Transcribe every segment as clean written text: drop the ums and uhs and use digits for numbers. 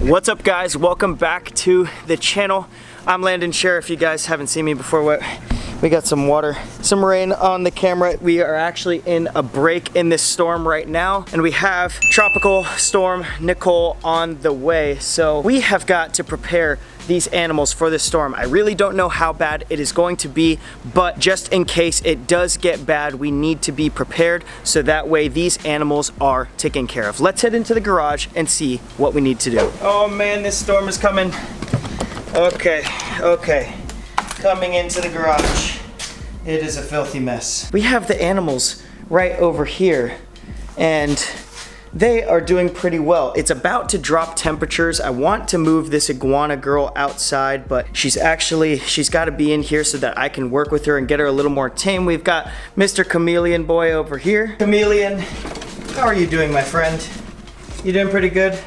What's up, guys? Welcome back to the channel. I'm Landon Scherr. If you guys haven't seen me before, we got some water, some rain on the camera. We are actually in a break in this storm right now, and we have Tropical Storm Nicole on the way. So we have got to prepare these animals for this storm. I really don't know how bad it is going to be, but just in case it does get bad, we need to be prepared so that way these animals are taken care of. Let's head into the garage and see what we need to do. Oh man, this storm is coming. Okay. Coming into the garage. It is a filthy mess. We have the animals right over here, and they are doing pretty well. It's about to drop temperatures. I want to move this iguana girl outside, but she's got to be in here so that I can work with her and get her a little more tame. We've got Mr. Chameleon Boy over here. Chameleon, how are you doing, my friend? You doing pretty good?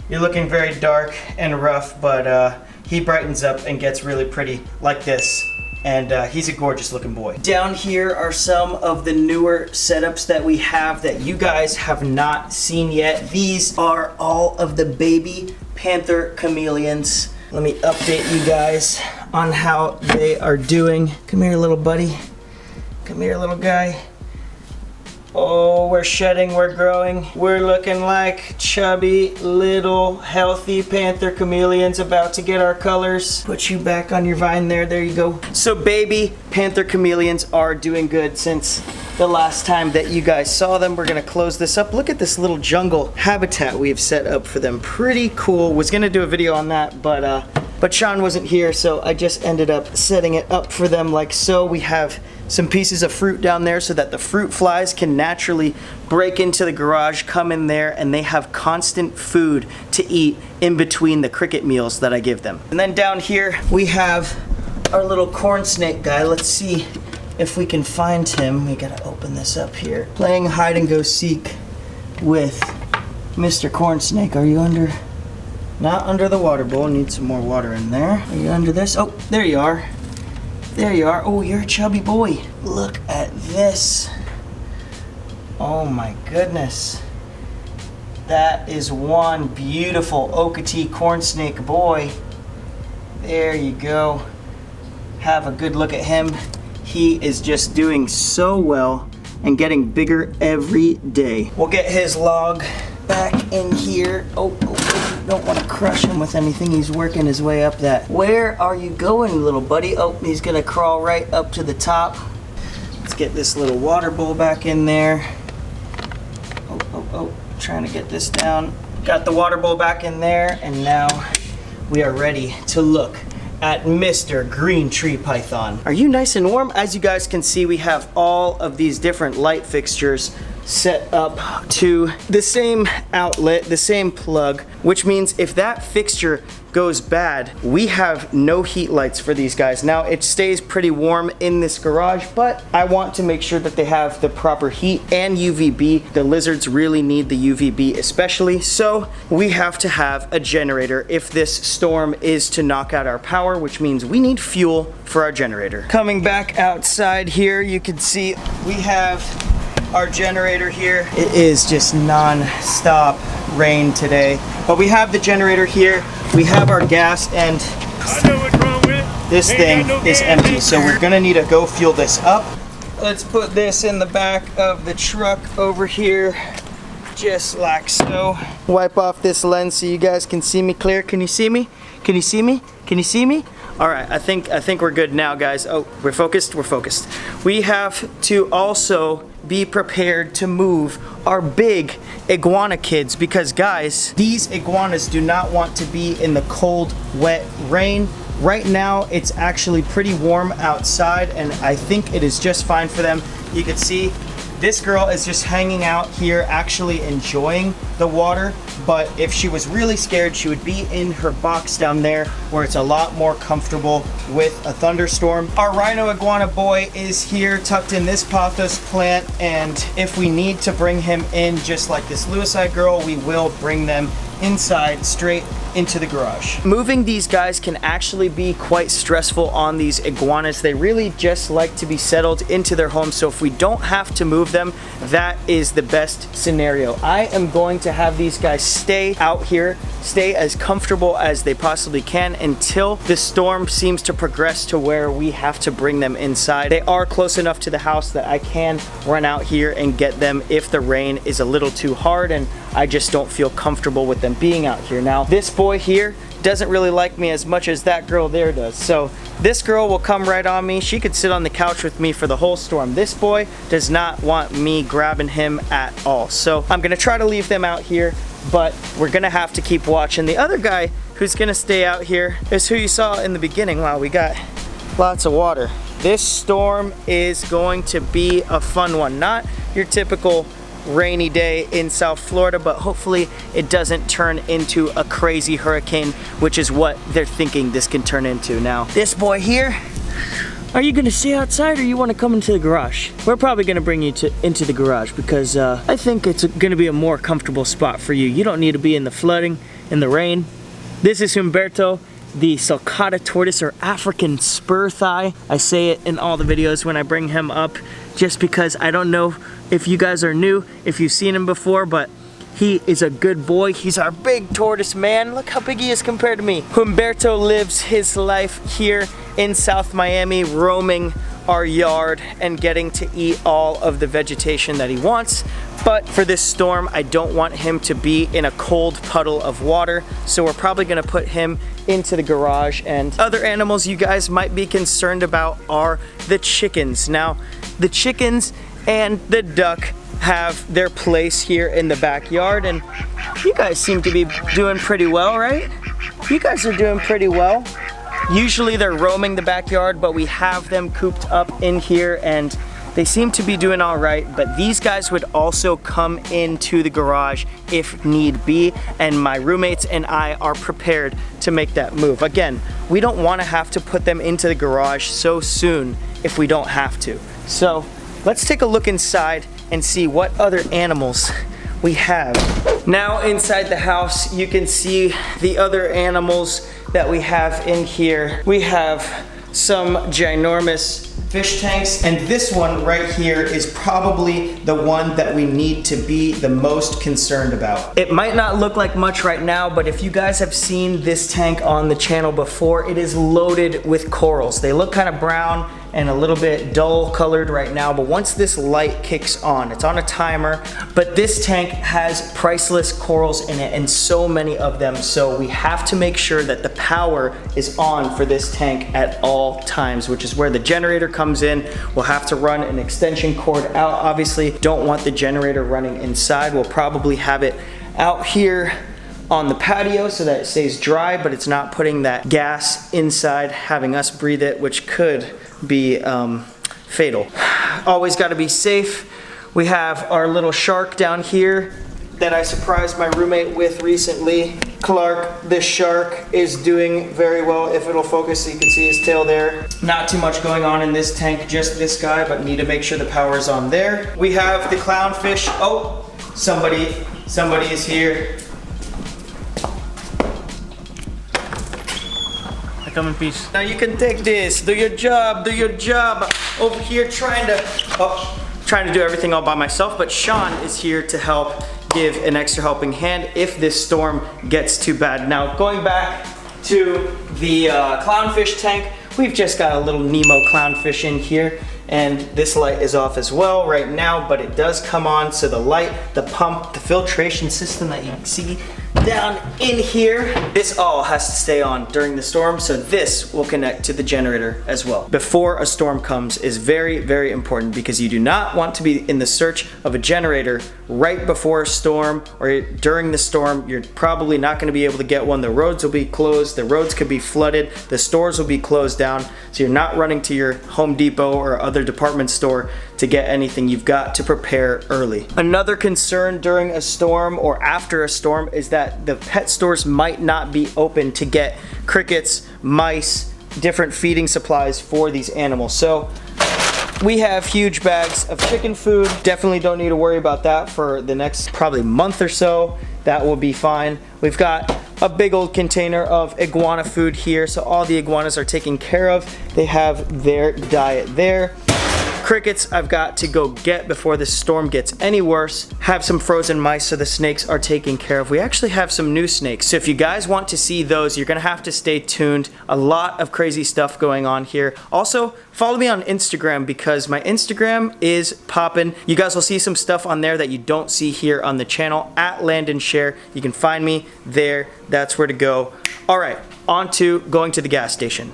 You're looking very dark and rough, but he brightens up and gets really pretty like this. And he's a gorgeous looking boy. Down here are some of the newer setups that we have that you guys have not seen yet. These are all of the baby panther chameleons. Let me update you guys on how they are doing. Come here, little buddy. Come here, little guy. Oh, we're shedding, we're growing. We're looking like chubby, little, healthy panther chameleons about to get our colors. Put you back on your vine there you go. So baby panther chameleons are doing good since the last time that you guys saw them. We're gonna close this up. Look at this little jungle habitat we've set up for them. Pretty cool. Was gonna do a video on that, but Sean wasn't here, so I just ended up setting it up for them like so. We have some pieces of fruit down there so that the fruit flies can naturally break into the garage, come in there, and they have constant food to eat in between the cricket meals that I give them. And then down here we have our little corn snake guy. Let's see if we can find him. We gotta open this up here. Playing hide and go seek with Mr. Corn Snake. Are you under? Not under the water bowl. Need some more water in there. Are you under this? Oh, there you are. There you are. Oh, you're a chubby boy. Look at this. Oh my goodness. That is one beautiful Okatee corn snake boy. There you go. Have a good look at him. He is just doing so well and getting bigger every day. We'll get his log back in here. Oh, don't want to crush him with anything. He's working his way up that. Where are you going, little buddy? Oh, he's gonna crawl right up to the top. Let's get this little water bowl back in there. Oh, trying to get this down. Got the water bowl back in there, and now we are ready to look at Mr. Green Tree Python. Are you nice and warm? As you guys can see, we have all of these different light fixtures set up to the same outlet, the same plug, which means if that fixture goes bad, we have no heat lights for these guys. Now it stays pretty warm in this garage, but I want to make sure that they have the proper heat and UVB. The lizards really need the UVB especially, so we have to have a generator if this storm is to knock out our power, which means we need fuel for our generator. Coming back outside here, you can see we have our generator here. It is just non-stop rain today, but we have the generator here. We have our gas, and this thing is empty, so we're gonna need to go fuel this up. Let's put this in the back of the truck over here, just like so. Wipe off this lens so you guys can see me clear. Can you see me? Can you see me? Can you see me? All right, I think we're good now, guys. Oh, we're focused. We have to also be prepared to move our big iguana kids, because guys, these iguanas do not want to be in the cold, wet rain. Right now, it's actually pretty warm outside, and I think it is just fine for them. You can see this girl is just hanging out here, actually enjoying the water, but if she was really scared, she would be in her box down there where it's a lot more comfortable with a thunderstorm. Our rhino iguana boy is here tucked in this pothos plant, and if we need to bring him in just like this Lewisite girl, we will bring them inside straight into the garage. Moving these guys can actually be quite stressful on these iguanas. They really just like to be settled into their home, so if we don't have to move them, that is the best scenario. I am going to have these guys stay out here stay as comfortable as they possibly can until the storm seems to progress to where we have to bring them inside. They are close enough to the house that I can run out here and get them if the rain is a little too hard and I just don't feel comfortable with them being out here. Now, this boy here doesn't really like me as much as that girl there does. So this girl will come right on me. She could sit on the couch with me for the whole storm. This boy does not want me grabbing him at all. So I'm gonna try to leave them out here, but we're gonna have to keep watching. The other guy who's gonna stay out here is who you saw in the beginning. Wow, we got lots of water. This storm is going to be a fun one. Not your typical rainy day in South Florida, but hopefully it doesn't turn into a crazy hurricane, which is what they're thinking this can turn into. Now, this boy here, are you gonna stay outside or you wanna come into the garage? We're probably gonna bring you into the garage because I think it's gonna be a more comfortable spot for you. You don't need to be in the flooding, in the rain. This is Humberto, the sulcata tortoise, or African spur thigh. I say it in all the videos when I bring him up, just because I don't know if you guys are new, if you've seen him before, but he is a good boy. He's our big tortoise, man. Look how big he is compared to me. Humberto lives his life here in South Miami, roaming our yard and getting to eat all of the vegetation that he wants. But for this storm, I don't want him to be in a cold puddle of water, so we're probably gonna put him into the garage. And other animals you guys might be concerned about are the chickens. Now, the chickens and the duck have their place here in the backyard, and you guys seem to be doing pretty well, right? You guys are doing pretty well. Usually they're roaming the backyard, but we have them cooped up in here and they seem to be doing all right. But these guys would also come into the garage if need be, and my roommates and I are prepared to make that move. Again, we don't want to have to put them into the garage so soon if we don't have to. So let's take a look inside and see what other animals we have. Now inside the house, you can see the other animals that we have in here. We have some ginormous fish tanks, and this one right here is probably the one that we need to be the most concerned about. It might not look like much right now, but if you guys have seen this tank on the channel before, it is loaded with corals. They look kind of brown and a little bit dull colored right now, but once this light kicks on, it's on a timer, but this tank has priceless corals in it and so many of them, so we have to make sure that the power is on for this tank at all times, which is where the generator comes in. We'll have to run an extension cord out. Obviously, don't want the generator running inside. We'll probably have it out here on the patio so that it stays dry, but it's not putting that gas inside, having us breathe it, which could be fatal. Always got to be safe. We have our little shark down here that I surprised my roommate with recently. Clark, this shark is doing very well. If it'll focus so you can see his tail there. Not too much going on in this tank, just this guy, but need to make sure the power is on there. We have the clownfish. Oh, somebody is here. Come in peace. Now you can take this. Do your job. Do your job. Over here trying to do everything all by myself, but Sean is here to help give an extra helping hand if this storm gets too bad. Now going back to the clownfish tank, we've just got a little Nemo clownfish in here, and this light is off as well right now, but it does come on, so the light, the pump, the filtration system that you can see down in here, this all has to stay on during the storm, so this will connect to the generator as well. Before a storm comes is very, very important, because you do not want to be in the search of a generator right before a storm or during the storm. You're probably not going to be able to get one. The roads will be closed, the roads could be flooded, the stores will be closed down, so you're not running to your Home Depot or other department store to get anything. You've got to prepare early. Another concern during a storm or after a storm is that the pet stores might not be open to get crickets, mice, different feeding supplies for these animals. So we have huge bags of chicken food. Definitely don't need to worry about that for the next probably month or so. That will be fine. We've got a big old container of iguana food here, so all the iguanas are taken care of. They have their diet there. crickets I've got to go get before this storm gets any worse. Have some frozen mice so the snakes are taken care of. We actually have some new snakes, so if you guys want to see those, you're gonna have to stay tuned. A lot of crazy stuff going on here. Also, follow me on Instagram because my Instagram is poppin'. You guys will see some stuff on there that you don't see here on the channel, at Landon Scherr. You can find me there. That's where to go. All right, on to going to the gas station.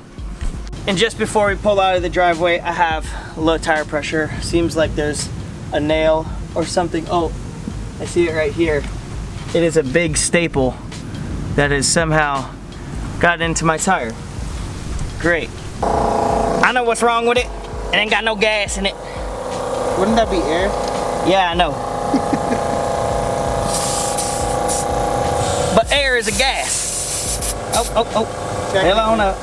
And just before we pull out of the driveway, I have low tire pressure. Seems like there's a nail or something. Oh, I see it right here. It is a big staple that has somehow got into my tire. Great. I know what's wrong with it. It ain't got no gas in it. Wouldn't that be air? Yeah, I know. But air is a gas. Oh. Hell on up.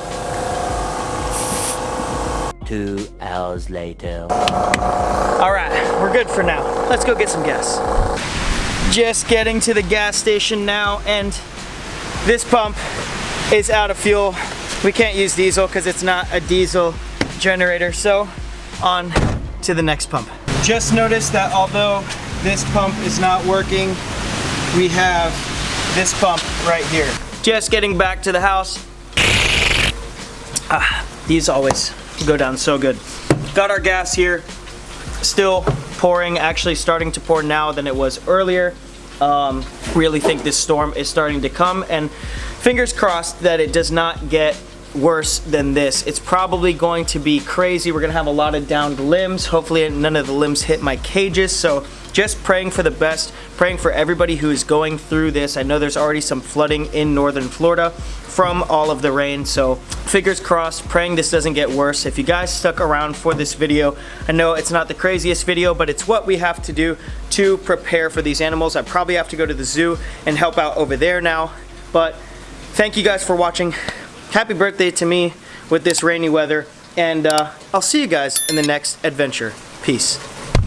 2 hours later. All right, we're good for now. Let's go get some gas. Just getting to the gas station now, and this pump is out of fuel. We can't use diesel because it's not a diesel generator, so on to the next pump. Just noticed that although this pump is not working, we have this pump right here. Just getting back to the house. These always go down so good. Got our gas here, still pouring, actually starting to pour now than it was earlier. Really think this storm is starting to come, and fingers crossed that it does not get worse than this. It's probably going to be crazy. We're gonna have a lot of downed limbs. Hopefully none of the limbs hit my cages, so just praying for the best, praying for everybody who is going through this. I know there's already some flooding in northern Florida from all of the rain, so fingers crossed, praying this doesn't get worse. If you guys stuck around for this video, I know it's not the craziest video, but it's what we have to do to prepare for these animals. I probably have to go to the zoo and help out over there now, but thank you guys for watching. Happy birthday to me with this rainy weather, and I'll see you guys in the next adventure. Peace.